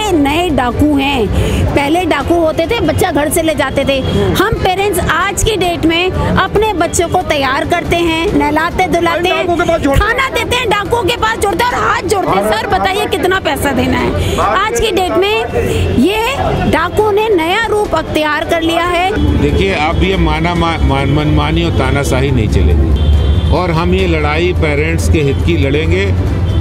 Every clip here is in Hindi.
ये नए डाकू हैं। पहले डाकू होते थे, बच्चा घर से ले जाते थे। हम पेरेंट्स आज की डेट में अपने बच्चों को तैयार करते हैं, नहलाते धुलाते हैं, खाना देते हैं, डाकुओं के पास जोड़ते हैं और हाथ जोड़ते हैं। सर बताइए कितना पैसा देना है। आज की डेट में ये डाकू ने नया रूप अख्तियार कर लिया है। देखिए, अब ये मनमानी और तानाशाही नहीं चलेगी और हम ये लड़ाई पेरेंट्स के हित की लड़ेंगे,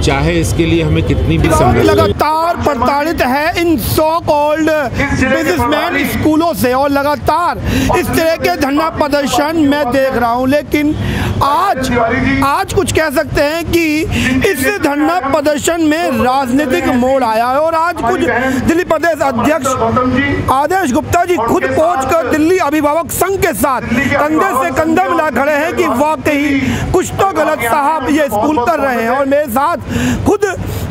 चाहे इसके लिए हमें कितनी भी लगातार प्रताड़ित है इन सो कॉल्ड बिजनेसमैन स्कूलों से और लगातार इस तरह के धरना प्रदर्शन मैं देख रहा हूं। लेकिन आज कुछ कह सकते हैं कि इस धरना प्रदर्शन में राजनीतिक मोड़ आया है और आज कुछ दिल्ली प्रदेश अध्यक्ष आदेश गुप्ता जी खुद पहुंचकर दिल्ली अभिभावक संघ के साथ कंधे से कंधा मिला खड़े हैं कि वाकई कुछ तो गलत साहब ये स्कूल कर रहे हैं। और मेरे साथ खुद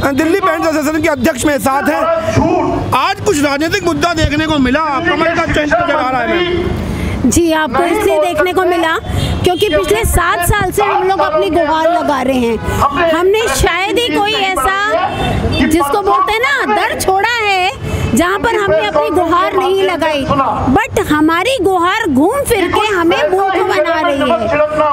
दिल्ली पेरेंट्स एसोसिएशन के अध्यक्ष मेरे साथ हैं। आज कुछ राजनीतिक मुद्दा देखने को मिला, कमल का चेहरा जगा रहा है। जी, आपको इसलिए देखने को मिला क्योंकि पिछले 7 साल से हम लोग अपनी गुहार लगा रहे हैं। हमने शायद ही कोई ऐसा जिसको बोलते हैं ना दर छोड़ा है जहाँ पर हमने अपनी गुहार नहीं लगाई, बट हमारी गुहार घूम फिर के हमें मूर्ख बना रही है।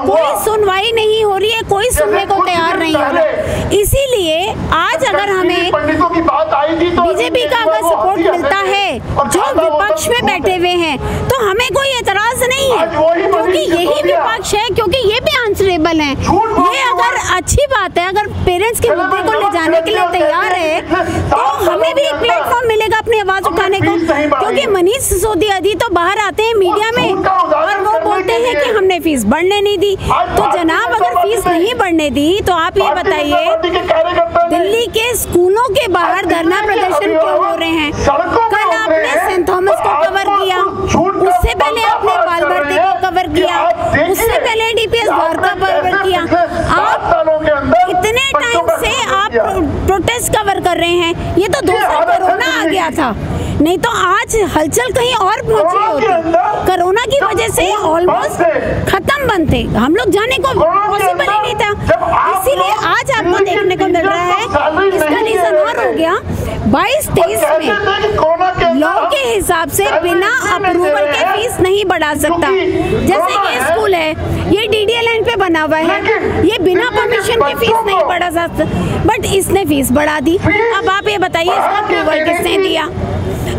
कोई सुनवाई नहीं हो रही है, कोई सुनने को तैयार नहीं हो रहा। इसीलिए आज अगर हमें बीजेपी का अगर सपोर्ट मिलता है जो विपक्ष में बैठे हुए हैं, तो हमें कोई एतराज नहीं है क्योंकि यही विपक्ष है, क्योंकि ये भी आंसरेबल है। ये अगर अच्छी बात है, अगर पेरेंट्स के मुद्दे को ले जाने के लिए तैयार है तो हमें भी एक प्लेटफॉर्म मिलेगा अपनी आवाज उठाने को। क्योंकि मनीष सिसोदिया जी तो बाहर आते हैं मीडिया में और वो बोलते हैं कि हमने फीस बढ़ने नहीं दी। तो जनाब, अगर फीस नहीं बढ़ने दी तो आप ये बताइए दिल्ली के स्कूलों के बाहर धरना प्रदर्शन क्यों हो रहे हैं? कल आपने सेंट थॉमस को कवर किया, उससे पहले आपने बाल भारती को कवर किया, उससे पहले डीपीएस द्वार का कवर किया। आप इतने टाइम से आप प्रोटेस्ट कवर कर रहे हैं। ये तो 2 साल कोरोना आ गया था, नहीं तो आज हलचल कहीं और पहुंची होती। कोरोना की वजह से ऑलमोस्ट खत्म बनते, हम लोग जाने को पॉसिबल ही नहीं था। इसीलिए आज आपको देखने को मिल रहा है। इसका रीजन और हो गया 22-23 में लॉ के हिसाब से बिना अप्रूवल के फीस नहीं बढ़ा सकता। जैसे ये स्कूल है, ये डीडीएलएन पे बना हुआ है, ये बिना परमिशन के फीस नहीं बढ़ा सकता, बट इसने फीस बढ़ा दी। अब आप ये बताइए इसका अप्रूवल किसने दिया?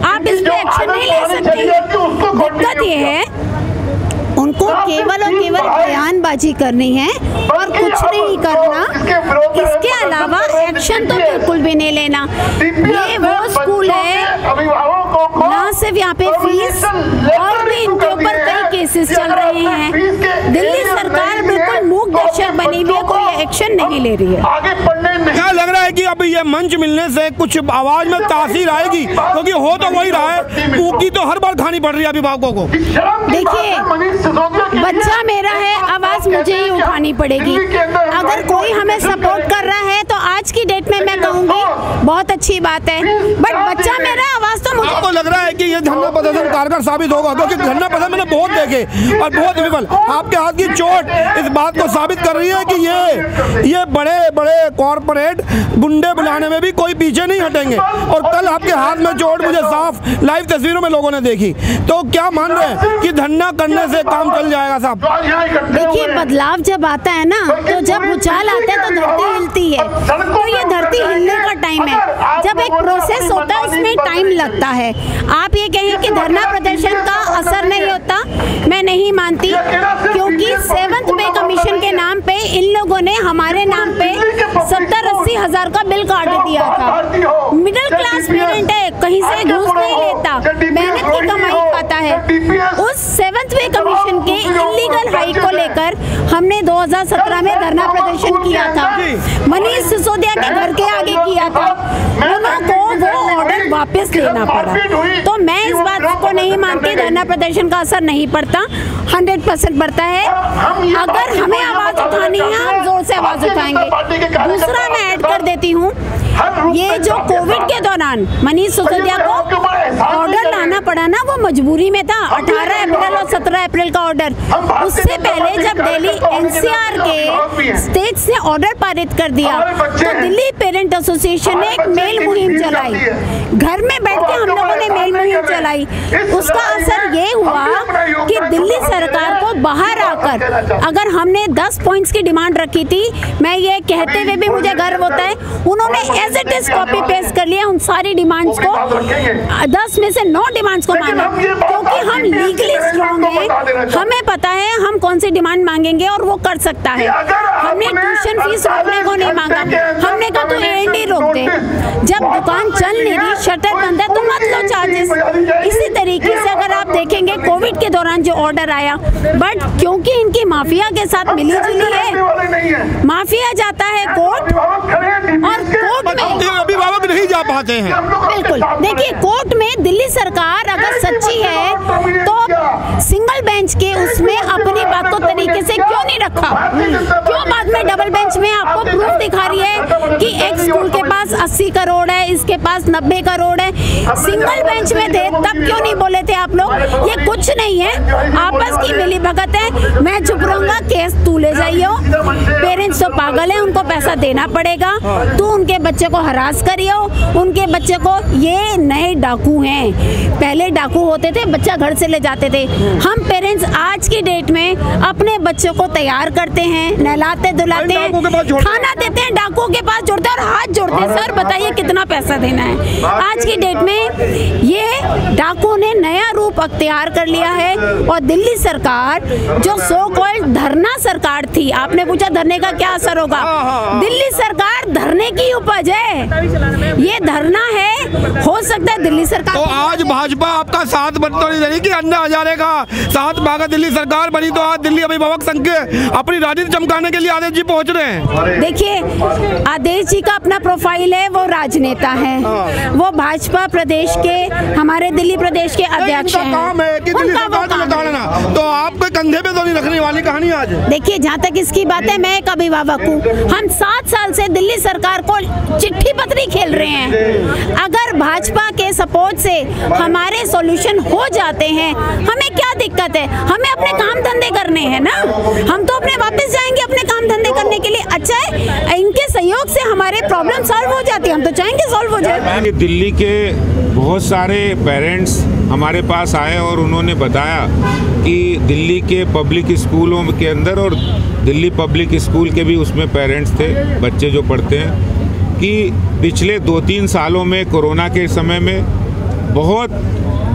आप इस पे एक्शन नहीं ले सकते। दिक्कत ये है उनको केवल और केवल बयानबाजी करनी है और कुछ नहीं करना। इसके अलावा एक्शन तो बिल्कुल भी नहीं लेना। ये वो स्कूल है, ना सिर्फ यहाँ पे फीस और भी इनके ऊपर कई केसेस चल रहे हैं। दिल्ली सरकार बिल्कुल मूक दर्शक बनी हुई है, कोई एक्शन नहीं ले रही है। क्या लग रहा है कि अभी ये मंच मिलने से कुछ आवाज में तासीर आएगी? क्योंकि हो तो वही रहा है, ऊकी तो हर बार खानी पड़ रही है अभिभावकों को। देखिए, बच्चा मेरा है, आवाज मुझे ही उठानी पड़ेगी। अगर कोई हमें सपोर्ट कर रहा है तो आज की डेट में मैं कहूँगी बहुत अच्छी बात है, बट बच्चा मेरा, आवाज तो मुझे। आपको लग रहा है कि ये धरना प्रदर्शन कारगर साबित होगा? क्योंकि धरना प्रदर्शन मैंने बहुत देखे और बहुत विफल। आपके हाथ की चोट इस बात को साबित कर रही है कि ये बड़े बड़े कॉर्पोरेट गुंडे बुलाने में भी कोई पीछे नहीं हटेंगे। और कल आपके हाथ में चोट मुझे साफ लाइव तस्वीरों में लोगों ने देखी। तो क्या मान रहे हैं कि धरना करने से काम चल जाएगा साहब? देखिए, बदलाव जब आता है ना, तो जब भूचाल आता है तो धरती हिलती है। तो ये धरती हिलने का टाइम है। जब एक प्रोसेस होता है उसमें टाइम लगता है। आप ये कहें कि धरना प्रदर्शन का असर नहीं होता, मैं नहीं मानती, क्योंकि 7th पे कमीशन के नाम पे इन लोगों ने हमारे नाम पे 70-80 हजार का बिल काट दिया था। मिडिल क्लास स्टूडेंट है, कहीं से घूस नहीं लेता, मेहनत की कमाई खाता है। उस 7th पे कमीशन के इलीगल हाइक को लेकर हमने 2017 में धरना प्रदर्शन किया था। मनीष सिसोदिया के घर के आगे किया था। उनको वो ऑर्डर वापस लेना पड़ा। तो मैं इस बात को नहीं मानती धरना प्रदर्शन का असर नहीं पड़ता, 100% पड़ता है। अगर हमें आवाज उठानी है, हम जोर से आवाज उठाएंगे। दूसरा मैं ऐड कर देती हूँ ये जो कोविड के दौरान मनीष सिसोदिया को ऑर्डर लाना पड़ा ना, वो मजबूरी में था। 18 अप्रैल और 17 अप्रैल का ऑर्डर, उससे पहले जब दिल्ली एनसीआर के स्टेट से ऑर्डर पारित कर दिया तो दिल्ली पेरेंट एसोसिएशन ने एक मेल मुहिम चलाई। घर में बैठ के हम लोगों ने मेल मुहिम चलाई। उसका असर ये हुआ कि दिल्ली सरकार को बाहर आकर, अगर हमने 10 पॉइंट्स की डिमांड रखी थी, मैं ये कहते हुए भी मुझे गर्व होता है, उन्होंने as it is copy paste कर लिया उन सारी डिमांड्स को। 10 में से 9 डिमांड्स को माना, क्योंकि हम लीगली स्ट्रॉन्ग हैं, हमें पता है हम कौन सी डिमांड मांगेंगे और वो कर सकता है। हमने ट्यूशन फीस रोकने को नहीं मांगा, हमने कहा तो एंडी रोक दे, जब दुकान चल नहीं रही, शटर बंद है तो मत लो चार्जेस। इसी तरीके से अगर आप देखेंगे कोविड के दौरान जो ऑर्डर आया, बट क्योंकि इनकी माफिया के साथ मिली जुली है, माफिया जाता है कोर्ट और कोर्ट में अभिभावक नहीं जा पाते हैं। बिल्कुल, देखिए कोर्ट में दिल्ली सरकार अगर सच्ची है तो सिंगल बेंच के उसमें अपनी बात को तरीके से क्यों नहीं रखा, क्यों बाद में डबल बेंच में आपको प्रूफ दिखा रही है कि एक स्कूल के पास 80 करोड़ है, इसके पास 90 करोड़ है, सिंगल बेंच में थे तब क्यों नहीं बोले थे आप लोग? ये कुछ नहीं है, आपस की मिली भगत है। मैं चुप रहूंगा, केस तू ले जाइयो, पेरेंट्स तो पागल है, उनको पैसा देना पड़ेगा, तू उनके बच्चे को हरास करियो, उनके बच्चे को, ये नए डाकू हैं, पहले डाकू होते थे बच्चा घर से ले जाते थे। हम पेरेंट्स आज की डेट में अपने बच्चों को तैयार करते हैं, नहलाते धुलाते हैं, खाना देते हैं, डाकुओं के पास जोड़ते हैं और हाथ जोड़ते हैं, सर बताइए कितना पैसा देना है। आज की डेट में ये डाकुओं ने नया रूप अख्तियार कर लिया है। और दिल्ली सरकार जो सो कॉल्ड धरना सरकार थी, आपने पूछा धरने का क्या असर होगा, दिल्ली सरकार धरने की उपज है, ये धरना है, हो सकता है दिल्ली सरकार। तो आज भाजपा आपका साथ बनता नहीं रही कि अन्ना हजारे का साथ भागा दिल्ली सरकार बनी, तो आज दिल्ली अभिभावक संघ के अपनी राजनीति चमकाने के लिए आदेश जी पहुंच रहे हैं। देखिए आदेश जी का अपना प्रोफाइल है, वो राजनेता है, वो भाजपा प्रदेश के, हमारे दिल्ली प्रदेश के अध्यक्ष हैं। काम है कि दिल्ली सरकार को बताना, तो आपके कंधे पे तो नहीं रखने वाली कहानी आज। देखिए जहाँ तक इसकी बात है, मैं एक अभिभावक हूँ, हम 7 साल से दिल्ली सरकार को चिट्ठी पत्री खेल रहे हैं। अगर भाजपा के सपोर्ट से हमारे सॉल्यूशन हो जाते हैं, हमें क्या दिक्कत है? हमें अपने काम धंधे करने हैं ना, हम तो अपने वापस जाएंगे अपने काम धंधे करने के लिए। अच्छा है, इनके सहयोग से हमारे प्रॉब्लम सॉल्व हो जाती है, हम तो चाहेंगे सॉल्व हो जाए। दिल्ली के बहुत सारे पेरेंट्स हमारे पास आए और उन्होंने बताया कि दिल्ली के पब्लिक स्कूलों के अंदर, और दिल्ली पब्लिक स्कूल के भी उसमें पेरेंट्स थे, बच्चे जो पढ़ते हैं, कि पिछले 2-3 सालों में कोरोना के समय में बहुत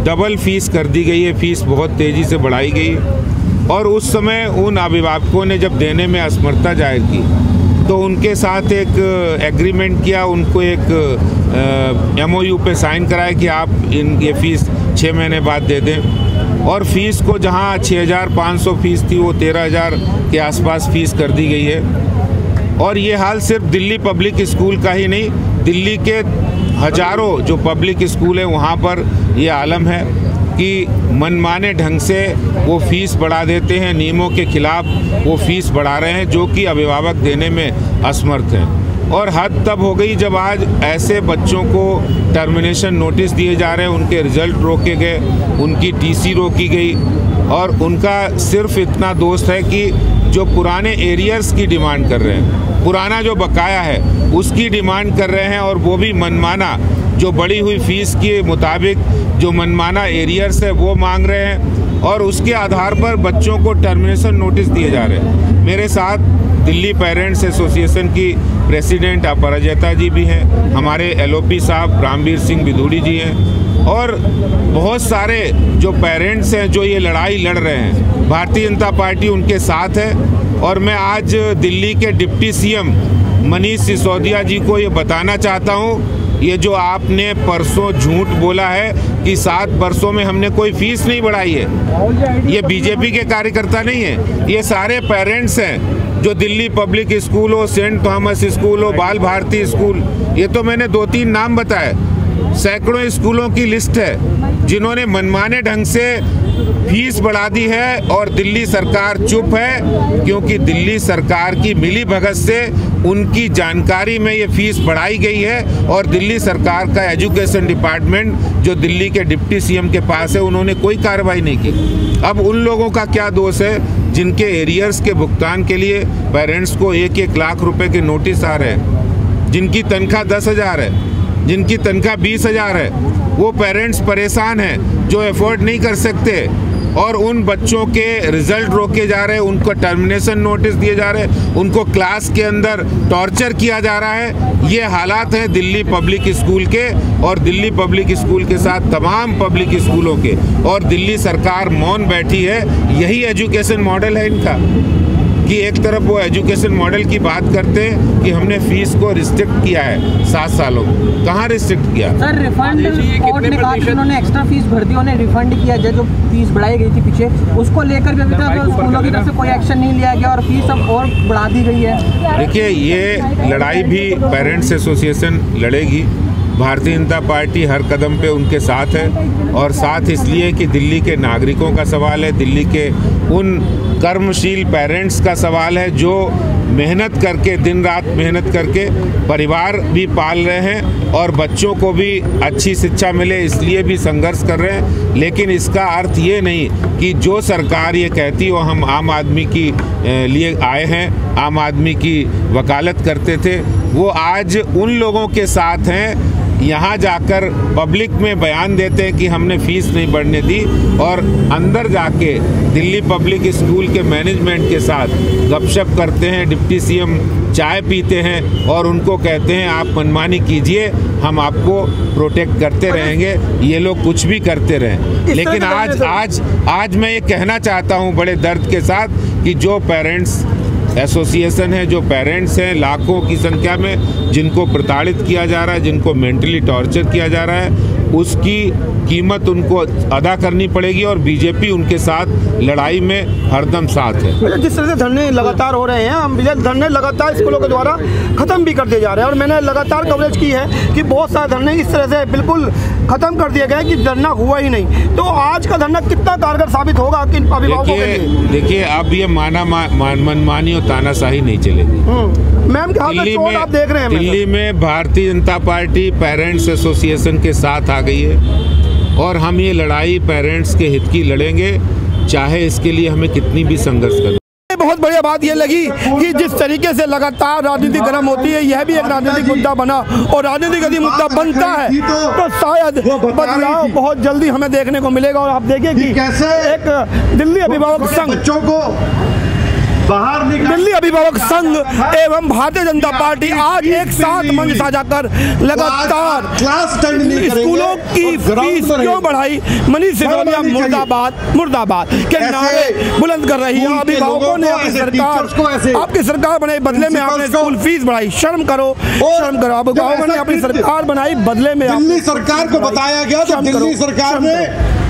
डबल फीस कर दी गई है, फीस बहुत तेज़ी से बढ़ाई गई, और उस समय उन अभिभावकों ने जब देने में असमर्थता जाहिर की तो उनके साथ एक एग्रीमेंट किया, उनको एक MOU पे साइन कराया कि आप ये फ़ीस 6 महीने बाद दे दें, और फ़ीस को जहां 6,500 फ़ीस थी वो 13,000 के आसपास फ़ीस कर दी गई है। और ये हाल सिर्फ दिल्ली पब्लिक स्कूल का ही नहीं, दिल्ली के हजारों जो पब्लिक स्कूल हैं वहाँ पर ये आलम है कि मनमाने ढंग से वो फीस बढ़ा देते हैं, नियमों के खिलाफ वो फीस बढ़ा रहे हैं, जो कि अभिभावक देने में असमर्थ हैं। और हद तब हो गई जब आज ऐसे बच्चों को टर्मिनेशन नोटिस दिए जा रहे हैं, उनके रिजल्ट रोके गए, उनकी TC रोकी गई, और उनका सिर्फ इतना दोस्त है कि जो पुराने एरियर्स की डिमांड कर रहे हैं, पुराना जो बकाया है उसकी डिमांड कर रहे हैं, और वो भी मनमाना, जो बढ़ी हुई फीस के मुताबिक जो मनमाना एरियर्स है वो मांग रहे हैं, और उसके आधार पर बच्चों को टर्मिनेशन नोटिस दिए जा रहे हैं। मेरे साथ दिल्ली पेरेंट्स एसोसिएशन की प्रेसिडेंट अपराजिता जी भी हैं, हमारे LOP साहब रामवीर सिंह बिधूड़ी जी हैं, और बहुत सारे जो पेरेंट्स हैं जो ये लड़ाई लड़ रहे हैं, भारतीय जनता पार्टी उनके साथ है। और मैं आज दिल्ली के डिप्टी CM मनीष सिसोदिया जी को ये बताना चाहता हूँ, ये जो आपने परसों झूठ बोला है कि 7 वर्षों में हमने कोई फीस नहीं बढ़ाई है, ये बीजेपी के कार्यकर्ता नहीं है, ये सारे पेरेंट्स हैं जो दिल्ली पब्लिक स्कूल हो, सेंट थॉमस स्कूल हो, बाल भारती स्कूल, ये तो मैंने 2-3 नाम बताए, सैकड़ों स्कूलों की लिस्ट है जिन्होंने मनमाने ढंग से फीस बढ़ा दी है और दिल्ली सरकार चुप है, क्योंकि दिल्ली सरकार की मिलीभगत से उनकी जानकारी में ये फीस बढ़ाई गई है। और दिल्ली सरकार का एजुकेशन डिपार्टमेंट जो दिल्ली के डिप्टी सीएम के पास है, उन्होंने कोई कार्रवाई नहीं की। अब उन लोगों का क्या दोष है जिनके एरियर्स के भुगतान के लिए पेरेंट्स को 1-1 लाख रुपए के नोटिस आ रहे हैं, जिनकी तनख्वाह 10,000 है, जिनकी तनख्वाह 20,000 है, वो पेरेंट्स परेशान हैं जो एफोर्ड नहीं कर सकते और उन बच्चों के रिजल्ट रोके जा रहे हैं, उनको टर्मिनेशन नोटिस दिए जा रहे हैं, उनको क्लास के अंदर टॉर्चर किया जा रहा है। ये हालात हैं दिल्ली पब्लिक स्कूल के और दिल्ली पब्लिक स्कूल के साथ तमाम पब्लिक स्कूलों के, और दिल्ली सरकार मौन बैठी है। यही एजुकेशन मॉडल है इनका कि एक तरफ वो एजुकेशन मॉडल की बात करते हैं कि हमने फीस को रिस्ट्रिक्ट किया है 7 सालों में। कहाँ रिस्ट्रिक्ट किया? सर रिफंड कोर्ट ने कहा कि उन्होंने एक्स्ट्रा फीस भर दी, उन्हें रिफंड किया जाए जो फीस बढ़ाई गई थी पीछे, उसको लेकर भी अभी तक स्कूलों की तरफ से कोई एक्शन नहीं लिया गया और फीस अब और बढ़ा दी गई है। देखिए, ये लड़ाई भी पेरेंट्स एसोसिएशन लड़ेगी। भारतीय जनता पार्टी हर कदम पे उनके साथ है, और साथ इसलिए कि दिल्ली के नागरिकों का सवाल है, दिल्ली के उन कर्मशील पेरेंट्स का सवाल है जो मेहनत करके, दिन रात मेहनत करके परिवार भी पाल रहे हैं और बच्चों को भी अच्छी शिक्षा मिले, इसलिए भी संघर्ष कर रहे हैं। लेकिन इसका अर्थ ये नहीं कि जो सरकार ये कहती हो हम आम आदमी की लिए आए हैं, आम आदमी की वकालत करते थे, वो आज उन लोगों के साथ हैं। यहाँ जाकर पब्लिक में बयान देते हैं कि हमने फीस नहीं बढ़ने दी, और अंदर जाके दिल्ली पब्लिक स्कूल के मैनेजमेंट के साथ गपशप करते हैं, डिप्टी सीएम चाय पीते हैं और उनको कहते हैं आप मनमानी कीजिए, हम आपको प्रोटेक्ट करते रहेंगे। ये लोग कुछ भी करते रहें, लेकिन आज मैं ये कहना चाहता हूँ बड़े दर्द के साथ कि जो पेरेंट्स एसोसिएशन है, जो पेरेंट्स हैं लाखों की संख्या में, जिनको प्रताड़ित किया जा रहा है, जिनको मेंटली टॉर्चर किया जा रहा है, उसकी कीमत उनको अदा करनी पड़ेगी और बीजेपी उनके साथ लड़ाई में हरदम साथ है। जिस तरह से धरने लगातार हो रहे हैं, हम धरने लगातार स्कूलों के द्वारा खत्म भी कर दिए जा रहे हैं, और मैंने लगातार कवरेज की है कि बहुत सारे धरने इस तरह से बिल्कुल खत्म कर दिए गए कि धरना हुआ ही नहीं। तो आज का धरना कितना कारगर साबित होगा कि अभिभावकों के लिए? देखिए, अब ये मनमानी और तानाशाही नहीं चलेगी। मैम आप देख रहे हैं दिल्ली में Bharatiya Janata party parents association के साथ आ गई है और हम ये लड़ाई पेरेंट्स के हित की लड़ेंगे, चाहे इसके लिए हमें कितनी भी संघर्ष करना। बहुत बढ़िया बात ये लगी कि जिस तरीके से लगातार राजनीति गर्म होती है, यह भी एक राजनीतिक मुद्दा बना, और राजनीतिक यदि मुद्दा बनता है तो शायद बदलाव बहुत जल्दी हमें देखने को मिलेगा। और आप देखिए कि एक दिल्ली अभिभावक संघ दिल्ली अभिभावक संघ एवं भारतीय जनता पार्टी आज एक साथ मंच साझा कर लगातार स्कूलों की फीस क्यों बढ़ाई, मनीष सिसोदिया मुर्दाबाद मुर्दाबाद के नारे बुलंद कर रही है। अभिभावकों ने आपकी सरकार बनाई, बदले में आपने स्कूल फीस बढ़ाई। शर्म करो, शर्म करो। अभिभावकों ने अपनी सरकार बनाई, बदले में दिल्ली सरकार को बताया गया तो दिल्ली सरकार ने